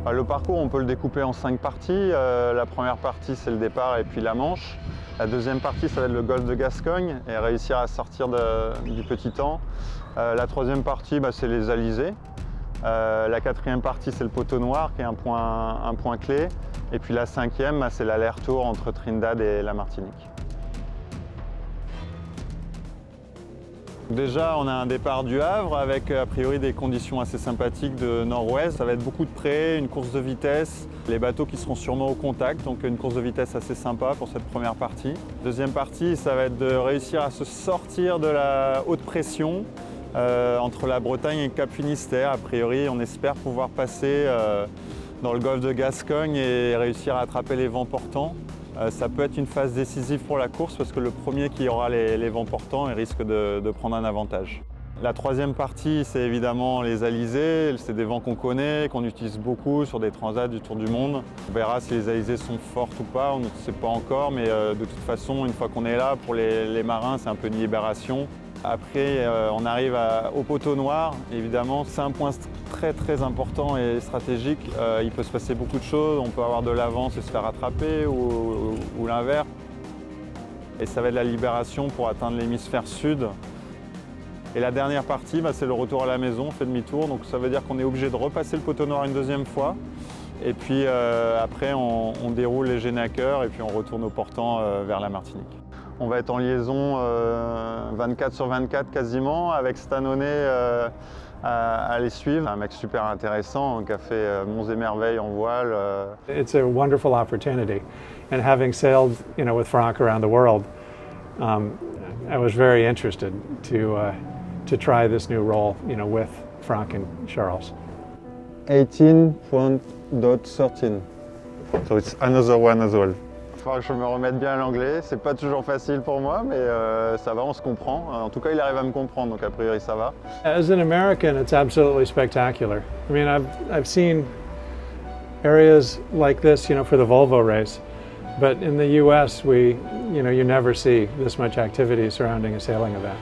Le parcours, on peut le découper en 5 parties. La première partie, c'est le départ et puis la Manche. La deuxième partie, ça va être le golfe de Gascogne et réussir à sortir du petit temps. La troisième partie, c'est les alizés. La quatrième partie, c'est le poteau noir qui est un point clé. Et puis la cinquième, c'est l'aller-retour entre Trinidad et la Martinique. Déjà, on a un départ du Havre avec a priori des conditions assez sympathiques de nord-ouest. Ça va être beaucoup de près, une course de vitesse, les bateaux qui seront sûrement au contact, donc une course de vitesse assez sympa pour cette première partie. Deuxième partie, ça va être de réussir à se sortir de la haute pression entre la Bretagne et le Cap Finistère. A priori, on espère pouvoir passer dans le golfe de Gascogne et réussir à attraper les vents portants. Ça peut être une phase décisive pour la course parce que le premier qui aura les vents portants il risque de prendre un avantage. La troisième partie, c'est évidemment les alizés. C'est des vents qu'on connaît, qu'on utilise beaucoup sur des transats du Tour du Monde. On verra si les alizés sont fortes ou pas, on ne sait pas encore, mais de toute façon, une fois qu'on est là, pour les marins, c'est un peu une libération. Après, on arrive au poteau noir. Évidemment, c'est un point très important et stratégique. Il peut se passer beaucoup de choses. On peut avoir de l'avance et se faire rattraper ou l'inverse. Et ça va être la libération pour atteindre l'hémisphère sud. Et la dernière partie, c'est le retour à la maison, on fait demi-tour. Donc ça veut dire qu'on est obligé de repasser le poteau noir une deuxième fois. Et puis après, on déroule les génaqueurs et puis on retourne au portant vers la Martinique. On va être en liaison 24/24 quasiment, avec Stannonnet à les suivre. Un mec super intéressant qui a fait monts et merveilles en voile. It's a wonderful opportunity, and having sailed, with Franck around the world, I was very interested to try this new role, with Franck and Charles. 18.13. So it's another one as well. Il faut que je me remette bien à l'anglais, c'est pas toujours facile pour moi, mais ça va, on se comprend. En tout cas, il arrive à me comprendre, donc a priori ça va. As an American, it's absolutely spectacular. I mean, I've seen areas like this, for the Volvo race, but in the U.S., you never see this much activity surrounding a sailing event.